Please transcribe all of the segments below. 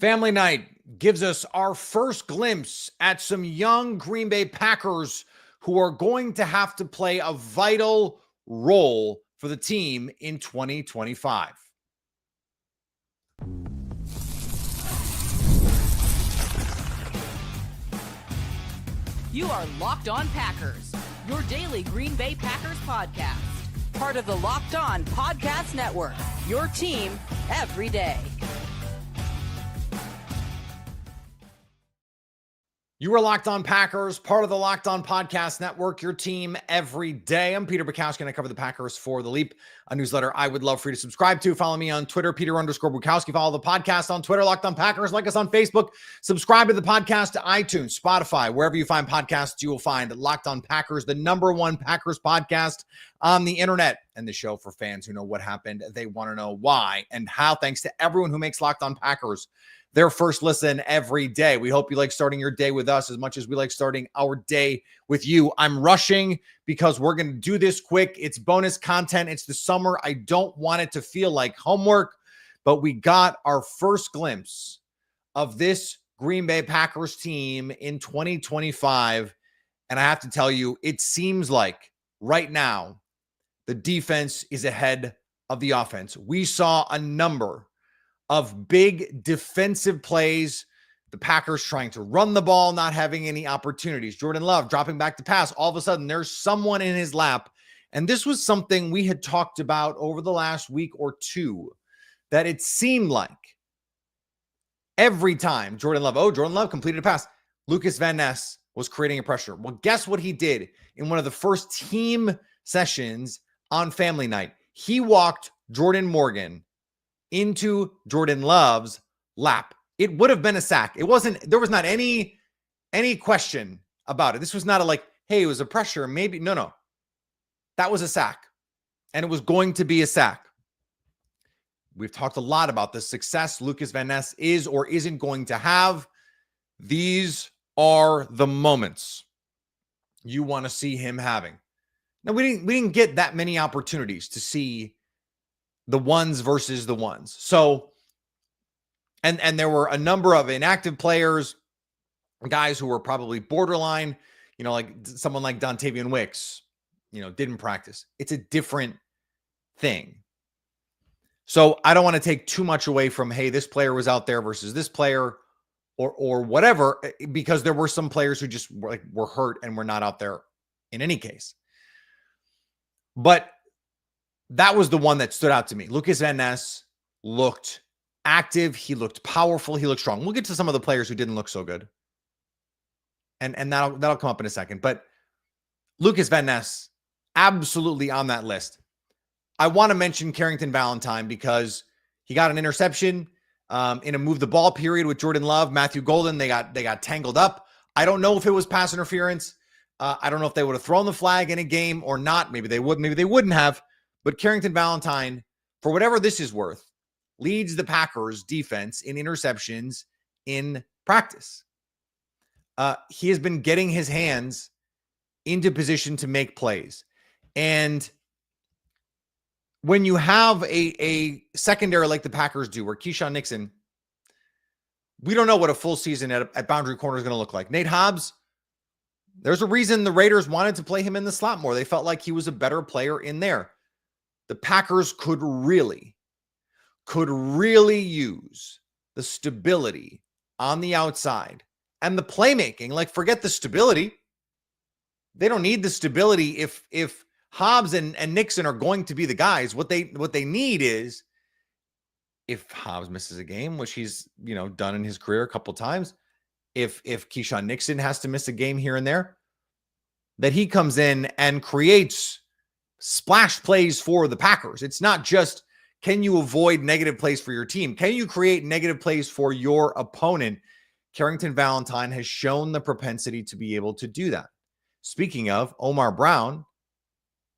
Family Night gives us our first glimpse at some young Green Bay Packers who are going to have to play a vital role for the team in 2025. You are Locked On Packers, your daily Green Bay Packers podcast. Part of the Locked On Podcast Network, your team every day. You are Locked On Packers, part of the Locked On Podcast Network, your team every day. I'm Peter Bukowski, and I cover the Packers for The Leap, a newsletter I would love for you to subscribe to. Follow me on Twitter, Peter_Bukowski. Follow the podcast on Twitter, Locked On Packers. Like us on Facebook. Subscribe to the podcast to iTunes, Spotify, wherever you find podcasts, you will find Locked On Packers, the #1 Packers podcast on the internet, and the show for fans who know what happened. They want to know why and how. Thanks to everyone who makes Locked On Packers their first listen every day. We hope you like starting your day with us as much as we like starting our day with you. I'm rushing because we're going to do this quick. It's bonus content. It's the summer. I don't want it to feel like homework, but we got our first glimpse of this Green Bay Packers team in 2025. And I have to tell you, it seems like right now, the defense is ahead of the offense. We saw a number of big defensive plays. The Packers trying to run the ball, not having any opportunities. Jordan Love dropping back to pass. All of a sudden, there's someone in his lap. And this was something we had talked about over the last week or two, that it seemed like every time Jordan Love completed a pass, Lucas Van Ness was creating a pressure. Well, guess what he did in one of the first team sessions on Family Night? He walked Jordan Morgan into Jordan Love's lap. It would have been a sack. There was not any question about it. This was not a hey, it was a pressure, maybe. No. That was a sack. And it was going to be a sack. We've talked a lot about the success Lucas Van Ness is or isn't going to have. These are the moments you want to see him having. Now, we didn't get that many opportunities to see the ones versus the ones. So, and there were a number of inactive players, guys who were probably borderline, like someone like Dontavian Wicks, didn't practice. It's a different thing. So I don't want to take too much away from, hey, this player was out there versus this player or whatever, because there were some players who just were hurt and were not out there in any case. But that was the one that stood out to me. Lucas Van Ness looked active. He looked powerful. He looked strong. We'll get to some of the players who didn't look so good. And that'll come up in a second. But Lucas Van Ness, absolutely on that list. I want to mention Carrington Valentine because he got an interception in a move the ball period with Jordan Love, Matthew Golden. They got tangled up. I don't know if it was pass interference. I don't know if they would have thrown the flag in a game or not. Maybe they would. Maybe they wouldn't have. But Carrington Valentine, for whatever this is worth, leads the Packers defense in interceptions in practice. He has been getting his hands into position to make plays. And when you have a secondary like the Packers do, where Keyshawn Nixon, we don't know what a full season at boundary corner is going to look like. Nate Hobbs, there's a reason the Raiders wanted to play him in the slot more. They felt like he was a better player in there. The Packers could really use the stability on the outside and the playmaking. Forget the stability. They don't need the stability if Hobbs and Nixon are going to be the guys. What they need is, if Hobbs misses a game, which he's done in his career a couple times, if Keyshawn Nixon has to miss a game here and there, that he comes in and creates splash plays for the Packers. It's not just, can you avoid negative plays for your team? Can you create negative plays for your opponent? Carrington Valentine has shown the propensity to be able to do that. Speaking of Omar Brown,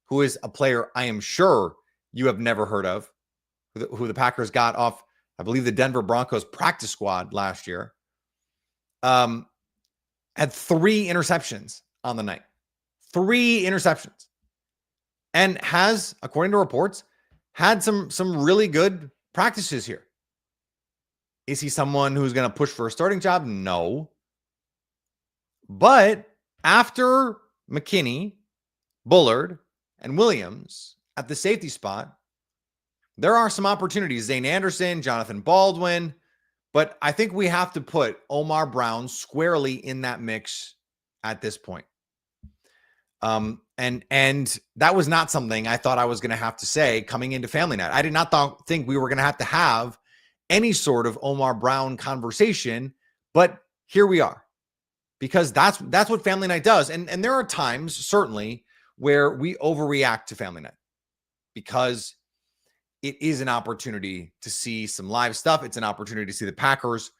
who is a player I am sure you have never heard of, who the Packers got off, I believe, the Denver Broncos practice squad last year, had 3 interceptions on the night. 3 interceptions. And has, according to reports, had some really good practices here. Is he someone who's going to push for a starting job? No. But after McKinney, Bullard, and Williams at the safety spot, there are some opportunities. Zane Anderson, Jonathan Baldwin, but I think we have to put Omar Brown squarely in that mix at this point. And that was not something I thought I was going to have to say coming into Family Night. I did not think we were going to have any sort of Omar Brown conversation, but here we are, because that's what Family Night does. And there are times, certainly, where we overreact to Family Night because it is an opportunity to see some live stuff. It's an opportunity to see the Packers,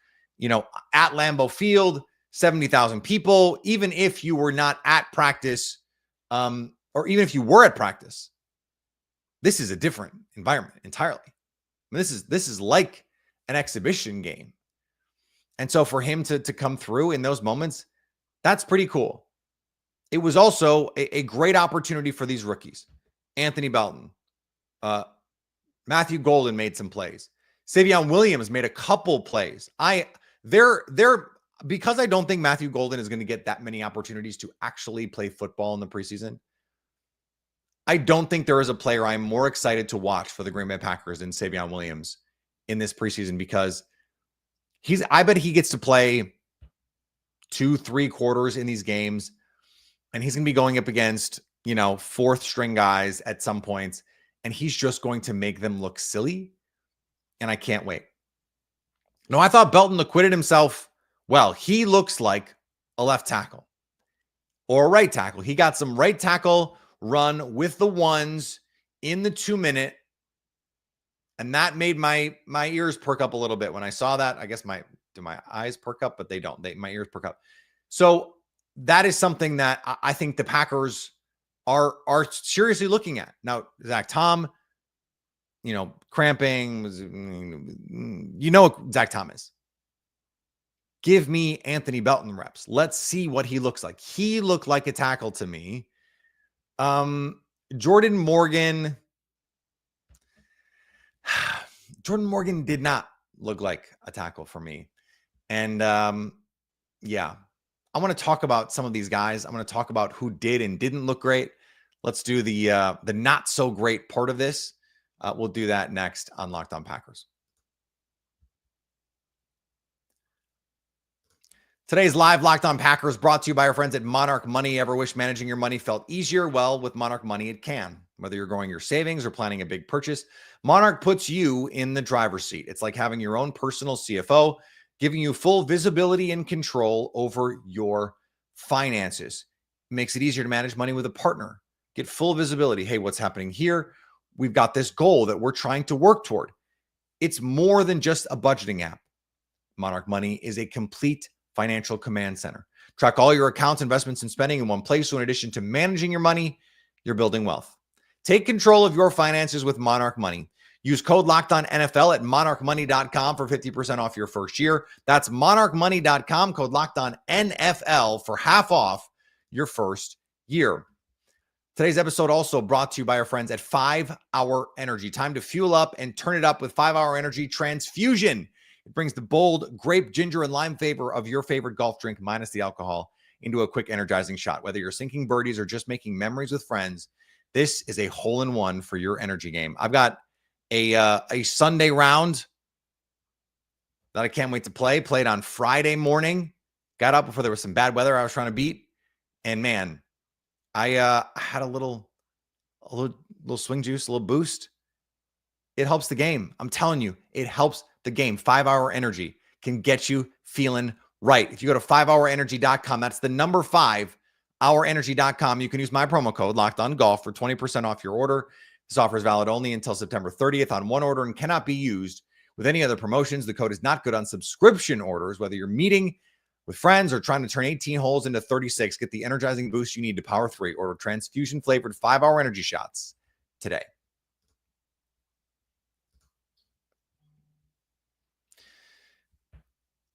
at Lambeau Field, 70,000 people. Even if you were not at practice, or even if you were at practice, this is a different environment entirely. I mean, this is like an exhibition game. And so for him to come through in those moments, that's pretty cool. It was also a great opportunity for these rookies. Anthony Belton, Matthew Golden made some plays. Savion Williams made a couple plays. Because I don't think Matthew Golden is going to get that many opportunities to actually play football in the preseason. I don't think there is a player I'm more excited to watch for the Green Bay Packers than Savion Williams in this preseason, because I bet he gets to play 2-3 quarters in these games, and he's going to be going up against, fourth string guys at some points, and he's just going to make them look silly. And I can't wait. No, I thought Belton acquitted himself well. He looks like a left tackle or a right tackle. He got some right tackle run with the ones in the 2-minute. And that made my ears perk up a little bit when I saw that. I guess my eyes perk up, but they don't. My ears perk up. So that is something that I think the Packers are seriously looking at. Now, Zach Tom, cramping, what Zach Tom is. Give me Anthony Belton reps. Let's see what he looks like. He looked like a tackle to me. Jordan Morgan did not look like a tackle for me. And yeah, I want to talk about some of these guys. I'm going to talk about who did and didn't look great. Let's do the not so great part of this. We'll do that next on Locked On Packers. Today's live Locked On Packers brought to you by our friends at Monarch Money. Ever wish managing your money felt easier? Well, with Monarch Money, it can. Whether you're growing your savings or planning a big purchase, Monarch puts you in the driver's seat. It's like having your own personal CFO, giving you full visibility and control over your finances. It makes it easier to manage money with a partner. Get full visibility. Hey, what's happening here? We've got this goal that we're trying to work toward. It's more than just a budgeting app. Monarch Money is a complete financial command center. Track all your accounts, investments, and spending in one place. So in addition to managing your money, you're building wealth. Take control of your finances with Monarch Money. Use code LOCKEDONNFL at monarchmoney.com for 50% off your first year. That's monarchmoney.com, code LOCKEDONNFL for half off your first year. Today's episode also brought to you by our friends at 5 Hour Energy. Time to fuel up and turn it up with 5 Hour Energy Transfusion. It brings the bold grape, ginger, and lime flavor of your favorite golf drink minus the alcohol into a quick energizing shot. Whether you're sinking birdies or just making memories with friends, this is a hole-in-one for your energy game. I've got a Sunday round that I can't wait to play. Played on Friday morning. Got up before there was some bad weather I was trying to beat. And man, I had a little swing juice, a little boost. It helps the game. I'm telling you, it helps the game. 5 Hour Energy can get you feeling right. If you go to 5hourenergy.com, that's the number 5hourenergy.com. You can use my promo code LOCKEDONGOLF for 20% off your order. This offer is valid only until September 30th on one order and cannot be used with any other promotions. The code is not good on subscription orders. Whether you're meeting with friends or trying to turn 18 holes into 36, get the energizing boost you need to power through. Order transfusion flavored 5 Hour Energy shots today.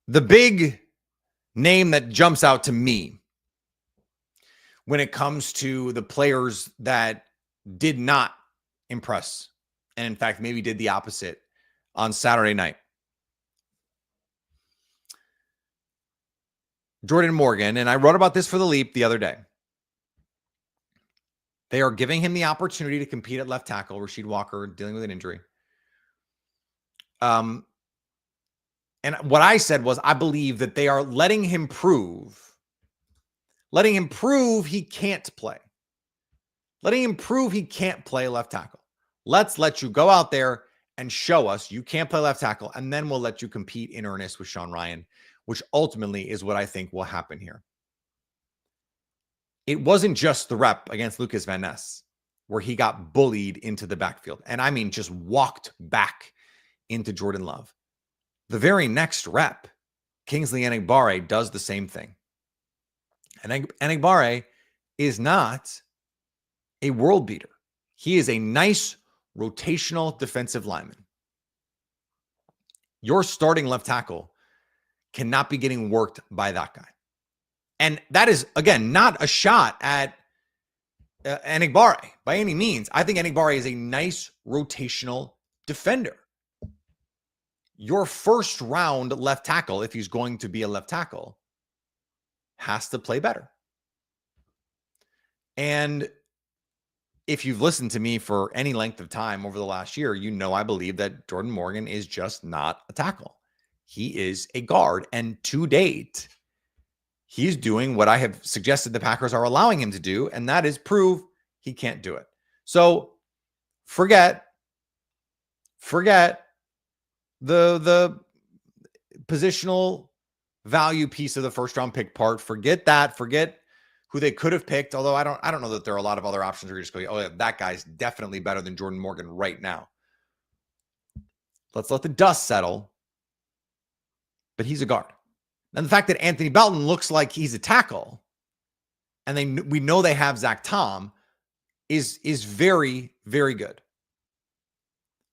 The big name that jumps out to me when it comes to the players that did not impress, and in fact, maybe did the opposite on Saturday night, Jordan Morgan, and I wrote about this for The Leap the other day. They are giving him the opportunity to compete at left tackle. Rasheed Walker dealing with an injury. And what I said was, I believe that they are letting him prove he can't play. Letting him prove he can't play left tackle. Let's let you go out there and show us you can't play left tackle, and then we'll let you compete in earnest with Sean Ryan, which ultimately is what I think will happen here. It wasn't just the rep against Lucas Van Ness where he got bullied into the backfield. And I mean, just walked back into Jordan Love. The very next rep, Kingsley Enagbare does the same thing. And Enagbare is not a world beater. He is a nice rotational defensive lineman. Your starting left tackle cannot be getting worked by that guy. And that is, again, not a shot at Enagbare by any means. I think Enagbare is a nice rotational defender. Your first round left tackle, if he's going to be a left tackle, has to play better. And if you've listened to me for any length of time over the last year, you know I believe that Jordan Morgan is just not a tackle. He is a guard. And to date, he's doing what I have suggested the Packers are allowing him to do, and that is prove he can't do it. So forget the positional value piece of the first round pick part. Forget that. Forget who they could have picked. Although I don't know that there are a lot of other options where you're just going, oh, yeah, that guy's definitely better than Jordan Morgan right now. Let's let the dust settle. But he's a guard. And the fact that Anthony Belton looks like he's a tackle, and we know they have Zach Tom, is very, very good.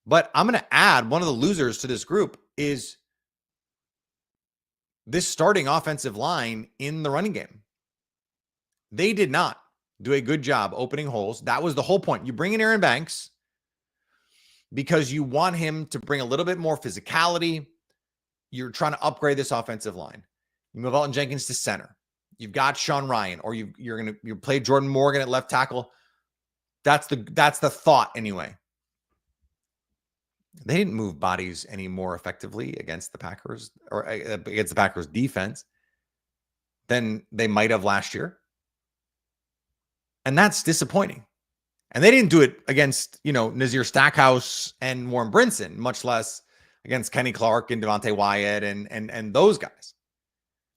But I'm going to add one of the losers to this group is this starting offensive line in the running game. They did not do a good job opening holes. That was the whole point. You bring in Aaron Banks because you want him to bring a little bit more physicality. You're trying to upgrade this offensive line. You move Elton Jenkins to center. You've got Sean Ryan, or you play Jordan Morgan at left tackle. That's the thought anyway. They didn't move bodies any more effectively against the Packers or against the Packers defense than they might have last year. And that's disappointing. And they didn't do it against, Nazir Stackhouse and Warren Brinson, much less against Kenny Clark and Devontae Wyatt and those guys.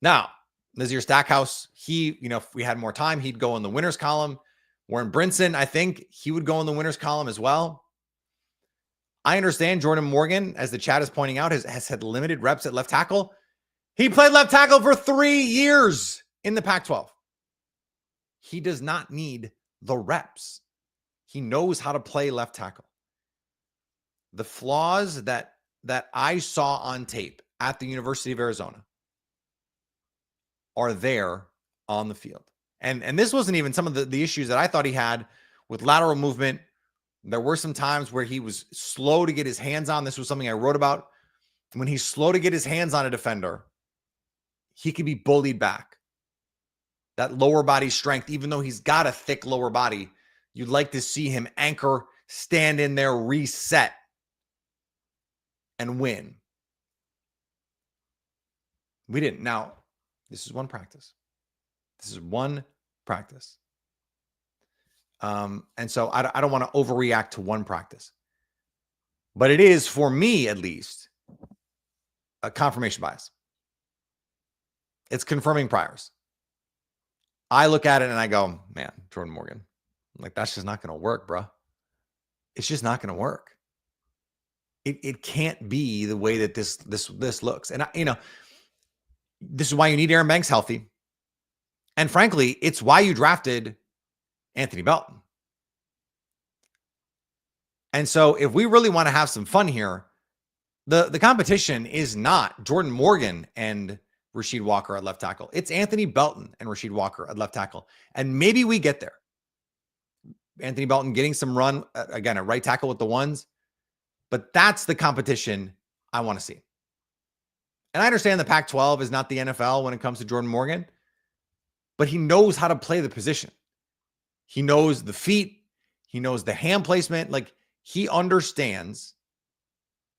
Now, Nazir Stackhouse, if we had more time, he'd go in the winners column. Warren Brinson, I think he would go in the winners column as well. I understand Jordan Morgan, as the chat is pointing out, has had limited reps at left tackle. He played left tackle for 3 years in the Pac-12. He does not need the reps. He knows how to play left tackle. The flaws that I saw on tape at the University of Arizona are there on the field. And this wasn't even some of the issues that I thought he had with lateral movement. There were some times where he was slow to get his hands on. This was something I wrote about. When he's slow to get his hands on a defender, he can be bullied back. That lower body strength, even though he's got a thick lower body, you'd like to see him anchor, stand in there, reset, and win. We didn't. Now, this is one practice. And so I don't want to overreact to one practice. But it is, for me at least, a confirmation bias. It's confirming priors. I look at it and I go, man, Jordan Morgan, like, that's just not going to work, bro. It's just not going to work. It can't be the way that this looks. And this is why you need Aaron Banks healthy. And frankly, it's why you drafted Anthony Belton. And so if we really want to have some fun here, the competition is not Jordan Morgan and Rasheed Walker at left tackle. It's Anthony Belton and Rasheed Walker at left tackle. And maybe we get there. Anthony Belton getting some run, again, at right tackle with the ones. But that's the competition I want to see. And I understand the Pac-12 is not the NFL when it comes to Jordan Morgan, but he knows how to play the position. He knows the feet. He knows the hand placement. Like, he understands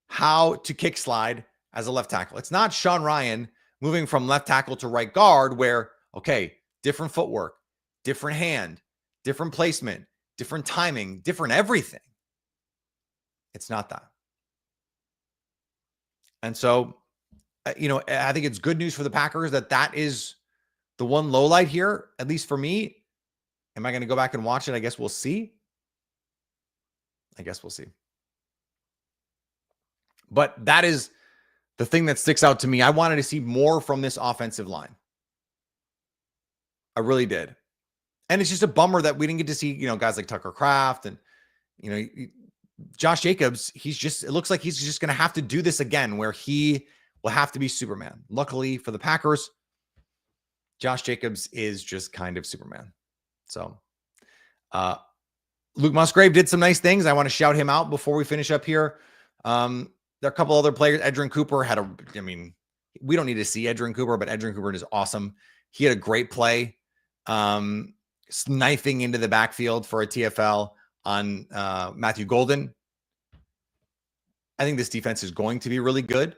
how to kick slide as a left tackle. It's not Sean Ryan moving from left tackle to right guard where, okay, different footwork, different hand, different placement, different timing, different everything. It's not that. And so, I think it's good news for the Packers that is the one low light here, at least for me. Am I going to go back and watch it? I guess we'll see. But that is the thing that sticks out to me. I wanted to see more from this offensive line. I really did. And it's just a bummer that we didn't get to see, guys like Tucker Kraft and, Josh Jacobs. It looks like he's just going to have to do this again where he will have to be Superman. Luckily for the Packers, Josh Jacobs is just kind of Superman. So, Luke Musgrave did some nice things. I want to shout him out before we finish up here. There are a couple other players. Edrin Cooper we don't need to see Edrin Cooper, but Edrin Cooper is awesome. He had a great play, sniping into the backfield for a TFL on Matthew Golden. I think this defense is going to be really good.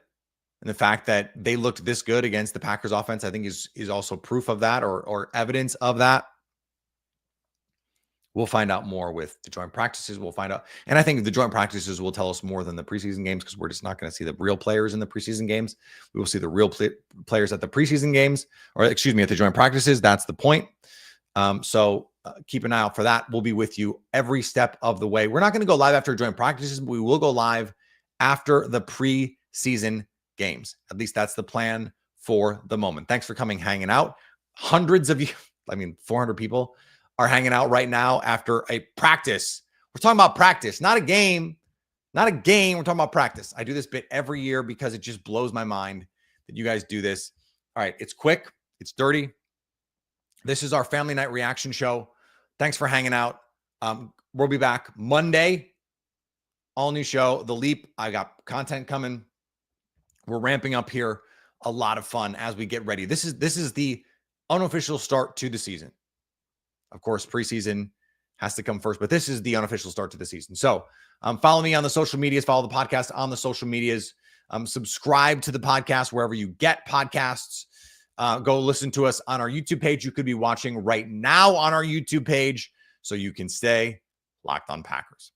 And the fact that they looked this good against the Packers offense, I think is also proof of that or evidence of that. We'll find out more with the joint practices. We'll find out. And I think the joint practices will tell us more than the preseason games because we're just not going to see the real players in the preseason games. We will see the real players at the preseason games, at the joint practices. That's the point. So keep an eye out for that. We'll be with you every step of the way. We're not going to go live after joint practices, but we will go live after the preseason games. At least that's the plan for the moment. Thanks for coming, hanging out. Hundreds of you, 400 people are hanging out right now after a practice. We're talking about practice, not a game. We're talking about practice. I do this bit every year because it just blows my mind that you guys do this. All right. It's quick. It's dirty. This is our family night reaction show. Thanks for hanging out. We'll be back Monday. All new show, The Leap. I got content coming. We're ramping up here. A lot of fun as we get ready. This is the unofficial start to the season. Of course, preseason has to come first, but this is the unofficial start to the season. So follow me on the social medias, follow the podcast on the social medias, subscribe to the podcast wherever you get podcasts. Go listen to us on our YouTube page. You could be watching right now on our YouTube page so you can stay locked on Packers.